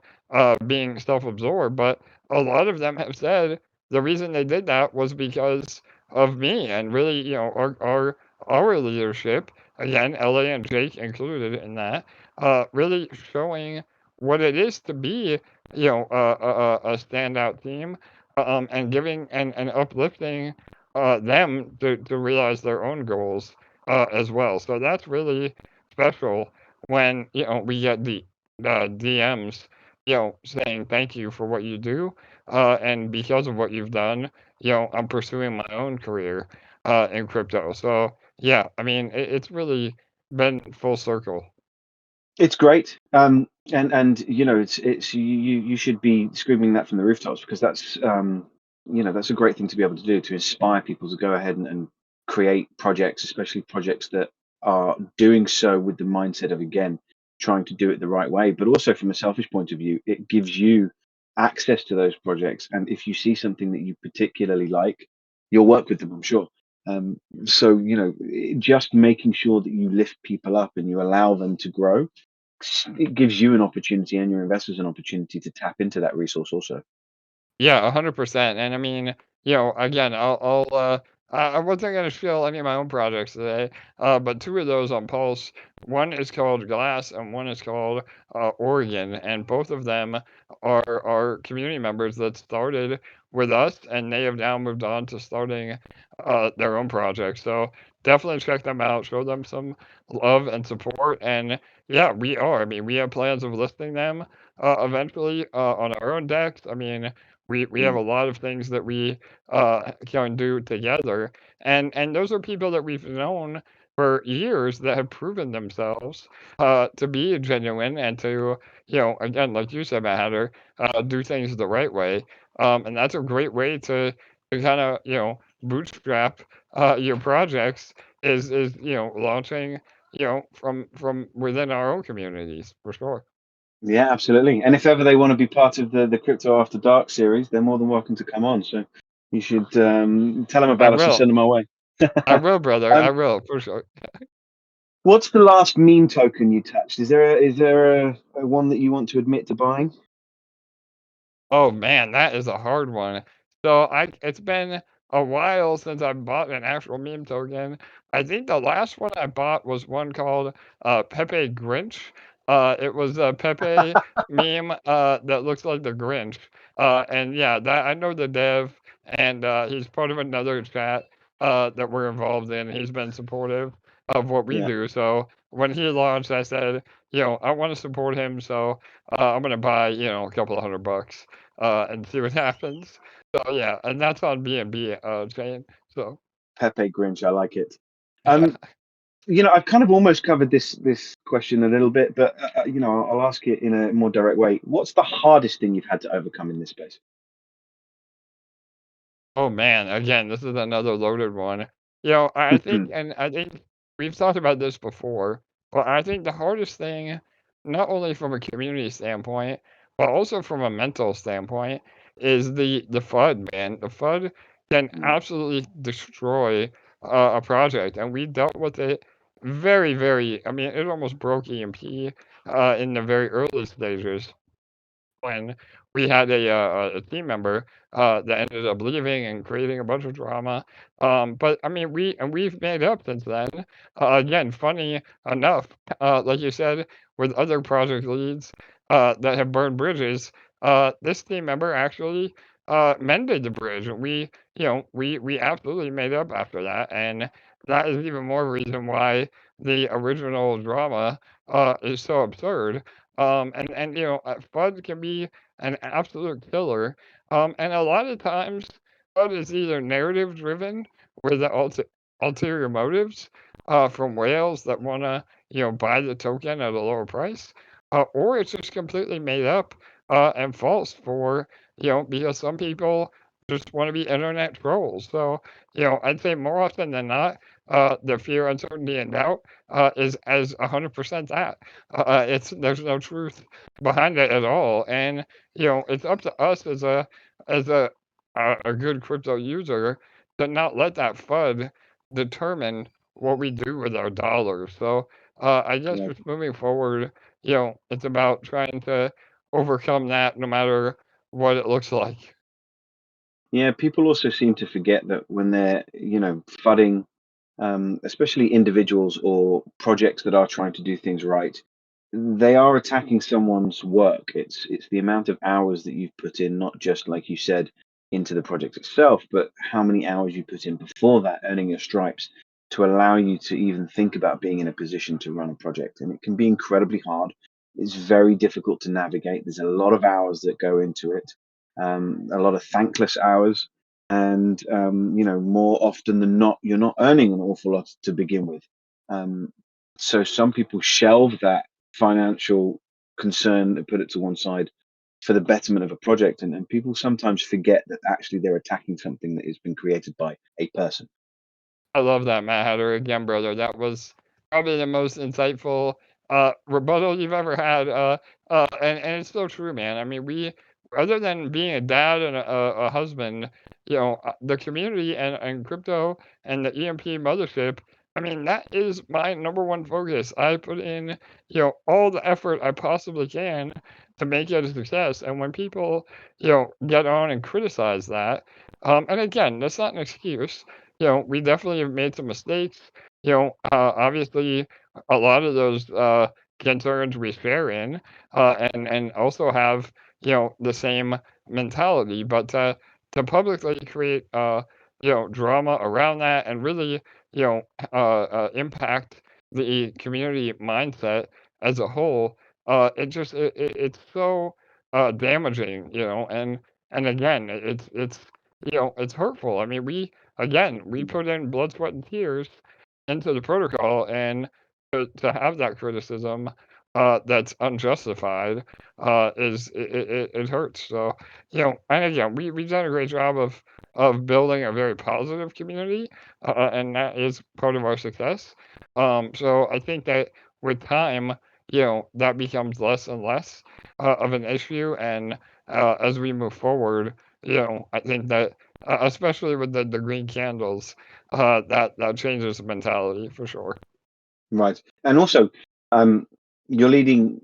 Speaker 3: being self-absorbed, but a lot of them have said the reason they did that was because of me, and really, our leadership, again, LA and Jake included in that, really showing what it is to be, a standout team, and giving and uplifting them to realize their own goals as well. So that's really special when we get the DMs, saying thank you for what you do, and because of what you've done, I'm pursuing my own career in crypto. So yeah, I mean, it's really been full circle.
Speaker 2: It's great. And it's you should be screaming that from the rooftops, because that's that's a great thing to be able to do, to inspire people to go ahead and create projects, especially projects that are doing so with the mindset of, again, trying to do it the right way. But also from a selfish point of view, it gives you access to those projects, and if you see something that you particularly like, you'll work with them, I'm sure. So just making sure that you lift people up and you allow them to grow, it gives you an opportunity and your investors an opportunity to tap into that resource also.
Speaker 3: Yeah, 100%. And I mean, again, I wasn't going to show any of my own projects today, but two of those on Pulse. One is called Glass, and one is called Oregon, and both of them are community members that started with us, and they have now moved on to starting their own projects. So definitely check them out, show them some love and support, and yeah, we are. I mean, we have plans of listing them eventually on our own decks. I mean, we have
Speaker 2: Mm.
Speaker 3: a lot of things that we can do together, and those are people that we've known for years that have proven themselves to be genuine and to again, like you said, Matt Hatter, do things the right way, and that's a great way to kind of bootstrap your projects, is launching from within our own communities for sure.
Speaker 2: Yeah, absolutely. And if ever they want to be part of the Crypto After Dark series, they're more than welcome to come on. So you should tell them
Speaker 3: I
Speaker 2: about us and
Speaker 3: will.
Speaker 2: send them our way.
Speaker 3: I will, brother. I
Speaker 2: um,
Speaker 3: will for sure.
Speaker 2: what's the last meme token you touched? Is there a one that you want to admit to buying?
Speaker 3: Oh man, that is a hard one. So it's been a while since I bought an actual meme token. I think the last one I bought was one called Pepe Grinch. It was a Pepe meme that looks like the Grinch. And yeah, that I know the dev, and he's part of another chat that we're involved in. He's been supportive of what we
Speaker 2: Yeah.
Speaker 3: do. So when he launched, I said, I want to support him, so I'm gonna buy, a couple of $100 and see what happens. So yeah, and that's on BNB chain. So
Speaker 2: Pepe Grinch, I like it. Um, I've kind of almost covered this question a little bit, but I'll ask it in a more direct way. What's the hardest thing you've had to overcome in this space?
Speaker 3: oh man, again, this is another loaded one. I think we've talked about this before, but I think the hardest thing, not only from a community standpoint, but also from a mental standpoint, is the FUD, man. The FUD can absolutely destroy a project, and we dealt with it very, very. I mean, it almost broke EMP in the very early stages, when we had a team member that ended up leaving and creating a bunch of drama. But I mean, we've made up since then. Again, funny enough, like you said, with other project leads that have burned bridges, this team member actually mended the bridge. And we absolutely made up after that, and that is even more reason why the original drama is so absurd. FUD can be an absolute killer. And a lot of times, FUD is either narrative driven, where the ulterior motives from whales that want to, buy the token at a lower price, or it's just completely made up and false for, because some people just want to be internet trolls. So, I'd say more often than not, the fear, uncertainty, and doubt is as 100% that. There's no truth behind it at all, and it's up to us as a good crypto user to not let that FUD determine what we do with our dollars. So, I guess
Speaker 2: Yeah.
Speaker 3: just moving forward, it's about trying to overcome that no matter what it looks like.
Speaker 2: Yeah, people also seem to forget that when they're, flooding, especially individuals or projects that are trying to do things right, they are attacking someone's work. It's the amount of hours that you've put in, not just like you said, into the project itself, but how many hours you put in before that, earning your stripes to allow you to even think about being in a position to run a project. And it can be incredibly hard. It's very difficult to navigate. There's a lot of hours that go into it, a lot of thankless hours. And more often than not, you're not earning an awful lot to begin with. So some people shelve that financial concern and put it to one side for the betterment of a project. And people sometimes forget that actually they're attacking something that has been created by a person.
Speaker 3: I love that, Mad Hatter. Again, brother, that was probably the most insightful rebuttal you've ever had. And it's so true, man. I mean, other than being a dad and a husband, the community and crypto and the EMP mothership, I mean, that is my number one focus. I put in, all the effort I possibly can to make it a success. And when people, get on and criticize that, and again, that's not an excuse. We definitely have made some mistakes. Obviously, a lot of those concerns we share in, and also have the same mentality. But to publicly create drama around that and really impact the community mindset as a whole, it's so damaging. And again, it's hurtful. I mean, we put in blood, sweat, and tears into the protocol, and to have that criticism that's unjustified it hurts. So, and again, we've done a great job of building a very positive community, and that is part of our success. So I think that with time, that becomes less and less of an issue, and as we move forward, I think that especially with the green candles, that changes the mentality for sure.
Speaker 2: Right. And also, you're leading,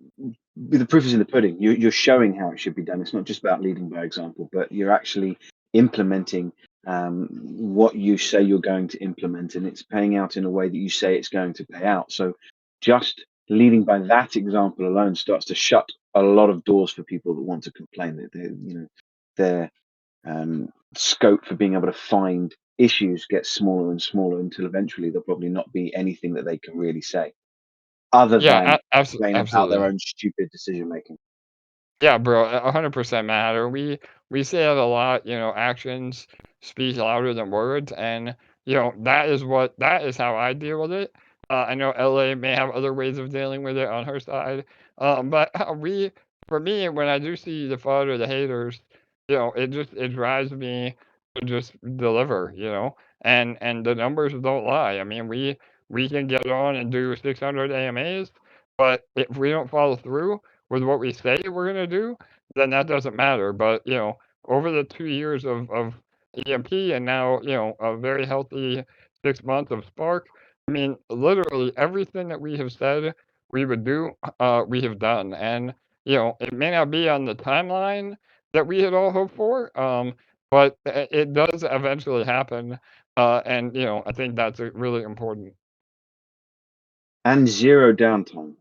Speaker 2: the proof is in the pudding. You're showing how it should be done. It's not just about leading by example, but you're actually implementing what you say you're going to implement, and it's paying out in a way that you say it's going to pay out. So just leading by that example alone starts to shut a lot of doors for people that want to complain. That their scope for being able to find issues gets smaller and smaller until eventually there'll probably not be anything that they can really say other
Speaker 3: Yeah,
Speaker 2: than complain about their
Speaker 3: absolutely.
Speaker 2: own stupid decision making.
Speaker 3: Yeah, bro, 100% matter. We say it a lot, actions speak louder than words, and that is how I deal with it. I know LA may have other ways of dealing with it on her side, but for me, when I do see the FUD or the haters, it drives me to just deliver, and the numbers don't lie. I mean, we can get on and do 600 AMAs, but if we don't follow through with what we say we're gonna do, then that doesn't matter. But over the 2 years of EMP and now a very healthy 6 months of Spark, I mean, literally everything that we have said we would do, we have done. And it may not be on the timeline that we had all hoped for, but it does eventually happen. And I think that's really important.
Speaker 2: And zero downtime,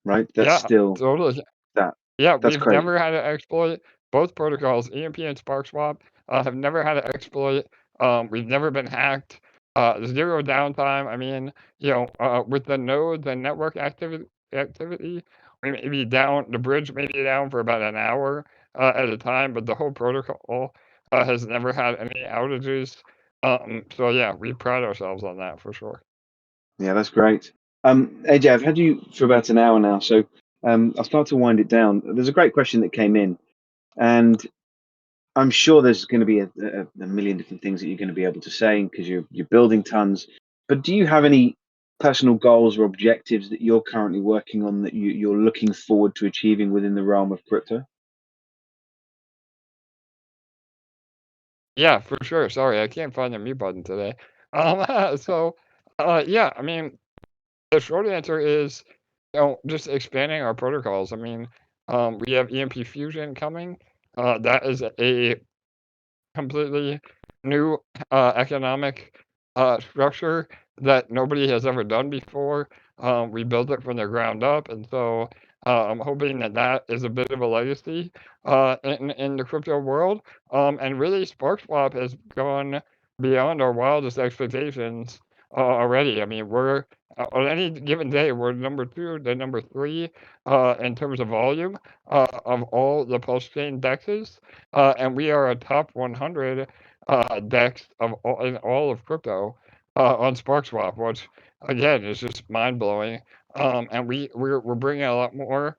Speaker 2: right? That's
Speaker 3: Yeah,
Speaker 2: still
Speaker 3: totally.
Speaker 2: that.
Speaker 3: Yeah,
Speaker 2: That's
Speaker 3: we've
Speaker 2: crazy.
Speaker 3: never had to exploit both protocols, EMP and SparkSwap, have never had to exploit. We've never been hacked. Zero downtime. I mean, with the nodes and network activity, we may be down. The bridge may be down for about an hour at a time, but the whole protocol has never had any outages. So yeah, we pride ourselves on that for sure.
Speaker 2: Yeah, that's great. AJ, I've had you for about an hour now, so I'll start to wind it down. There's a great question that came in, and I'm sure there's going to be a million different things that you're going to be able to say because you're building tons. But do you have any personal goals or objectives that you're currently working on that you're looking forward to achieving within the realm of crypto?
Speaker 3: Yeah, for sure. Sorry, I can't find the mute button today. So, yeah, I mean, the short answer is, just expanding our protocols. I mean, we have EMP Fusion coming. That is a completely new economic structure that nobody has ever done before. We built it from the ground up, and so I'm hoping that that is a bit of a legacy in the crypto world. And really, SparkSwap has gone beyond our wildest expectations already. I mean, we're on any given day, we're number two to number three in terms of volume of all the Pulsechain dexes. And we are a top 100 DEX in all of crypto on SparkSwap, which again is just mind blowing. And we're bringing a lot more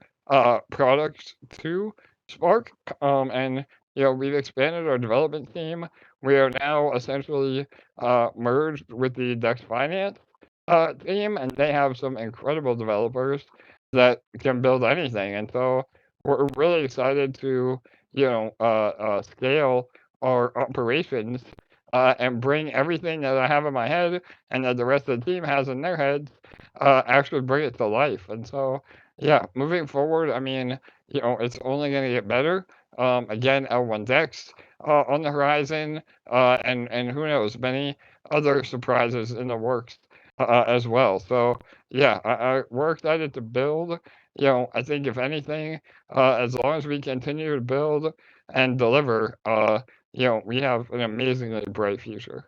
Speaker 3: products to Spark, and we've expanded our development team. We are now essentially merged with the DEX Finance team, and they have some incredible developers that can build anything. And so we're really excited to scale our operations and bring everything that I have in my head and that the rest of the team has in their heads, actually bring it to life. And so, yeah, moving forward, I mean, it's only going to get better. Again, L1Dex on the horizon, and who knows, many other surprises in the works as well. So, yeah, we're excited to build. I think if anything, as long as we continue to build and deliver, we have an amazingly bright future.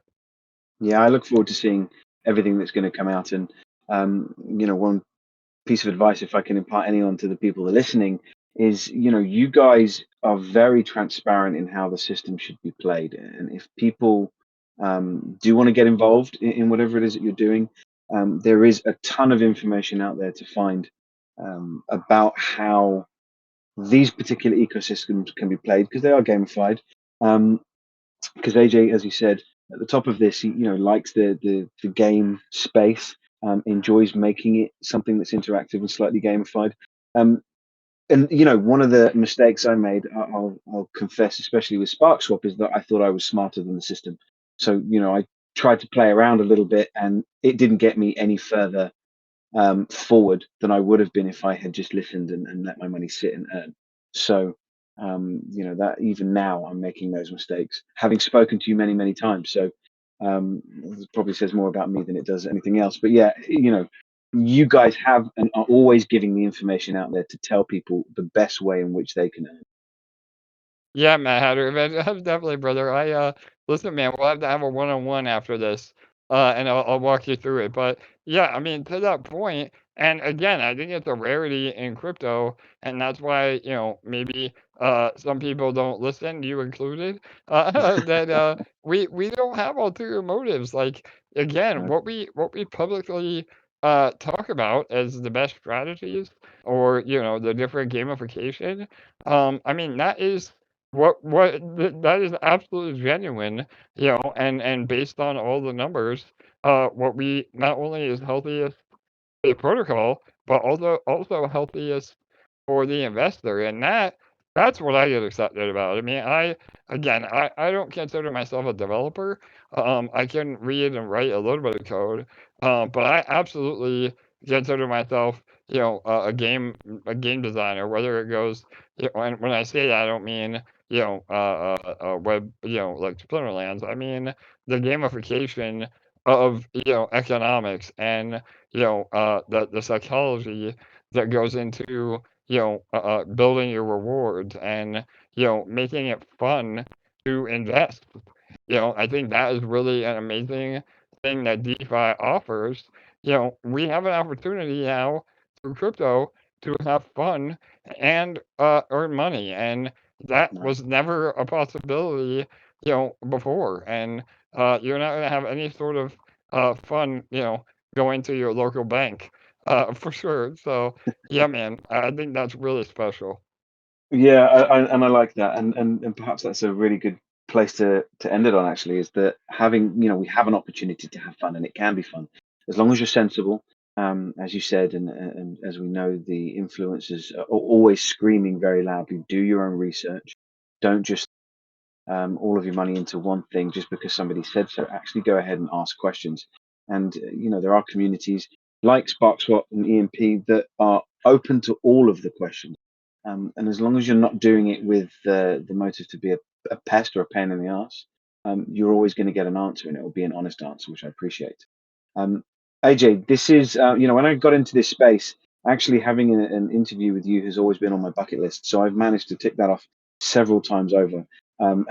Speaker 2: Yeah, I look forward to seeing everything that's going to come out. And one piece of advice, if I can impart any on to the people that are listening, is you guys are very transparent in how the system should be played, and if people do want to get involved in whatever it is that you're doing, there is a ton of information out there to find about how these particular ecosystems can be played because they are gamified. Because AJ, as you said at the top of this, he likes the game space, enjoys making it something that's interactive and slightly gamified. Um, and one of the mistakes I made, I'll confess, especially with SparkSwap, is that I thought I was smarter than the system. So I tried to play around a little bit, and it didn't get me any further forward than I would have been if I had just listened and let my money sit and earn. So, that even now I'm making those mistakes, having spoken to you many, many times. So, it probably says more about me than it does anything else. But yeah, you guys have and are always giving the information out there to tell people the best way in which they can earn.
Speaker 3: Yeah, Mad Hatter, man, definitely, brother. Listen, man, we'll have to have a one-on-one after this, and I'll walk you through it. But yeah, I mean, to that point, and again, I think it's a rarity in crypto, and that's why maybe some people don't listen, you included. That we don't have ulterior motives. Like again,
Speaker 2: Right.
Speaker 3: what we publicly talk about as the best strategies, or the different gamification. I mean, that is that is absolutely genuine, and based on all the numbers, what we not only is healthiest for the protocol, but also healthiest for the investor, and that's what I get excited about. I mean, I don't consider myself a developer. I can read and write a little bit of code, but I absolutely consider myself, a game designer. Whether it goes, and when I say that, I don't mean web, like Splinterlands. I mean the gamification of economics and the psychology that goes into building your rewards and making it fun to invest. I think that is really an amazing thing that DeFi offers. We have an opportunity now through crypto to have fun and earn money, and that
Speaker 2: Right.
Speaker 3: was never a possibility, before. And you're not going to have any sort of fun, going to your local bank, for sure. So, yeah, man, I think that's really special.
Speaker 2: Yeah, and I like that, and perhaps that's a really good place to end it on. Actually, is that having we have an opportunity to have fun, and it can be fun as long as you're sensible. As you said, and as we know, the influencers are always screaming very loudly. Do your own research. Don't just all of your money into one thing just because somebody said so. Actually, go ahead and ask questions. And there are communities like SparkSwap and EMP that are open to all of the questions. And as long as you're not doing it with the motive to be a pest or a pain in the ass, you're always going to get an answer, and it will be an honest answer, which I appreciate. AJ, this is when I got into this space, actually having an interview with you has always been on my bucket list. So I've managed to tick that off several times over. I'm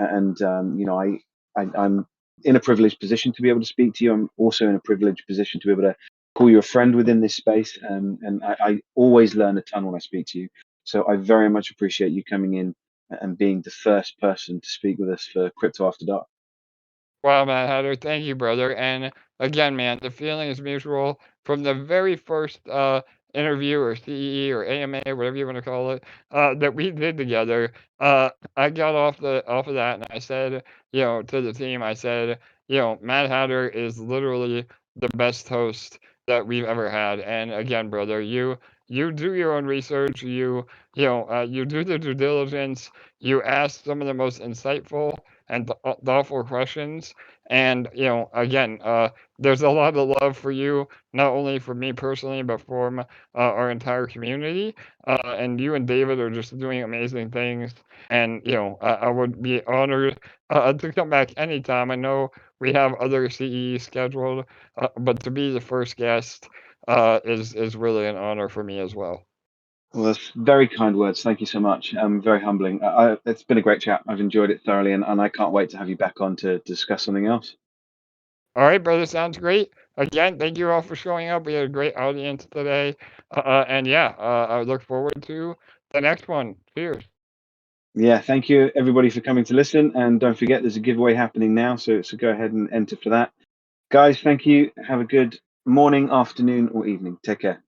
Speaker 2: in a privileged position to be able to speak to you. I'm also in a privileged position to be able to call you a friend within this space. And I always learn a ton when I speak to you. So I very much appreciate you coming in and being the first person to speak with us for Crypto After Dark.
Speaker 3: Wow, Mad Hatter, thank you, brother. And again, man, the feeling is mutual from the very first interview or CE or AMA, whatever you want to call it, that we did together. I got off of that, and I said, to the team, I said, Mad Hatter is literally the best host that we've ever had. And again, brother, you do your own research. You do the due diligence. You ask some of the most insightful and thoughtful questions. And again, there's a lot of love for you, not only for me personally, but from our entire community. And you and David are just doing amazing things. And I would be honored to come back anytime. I know we have other CEs scheduled, but to be the first guest is really an honor for me as well.
Speaker 2: Well, that's very kind words. Thank you so much. Very humbling. It's been a great chat. I've enjoyed it thoroughly, and I can't wait to have you back on to discuss something else.
Speaker 3: All right, brother. Sounds great. Again, thank you all for showing up. We had a great audience today. And yeah, I look forward to the next one. Cheers.
Speaker 2: Yeah, thank you everybody for coming to listen, and don't forget there's a giveaway happening now, so go ahead and enter for that. Guys, thank you. Have a good morning, afternoon, or evening. Take care.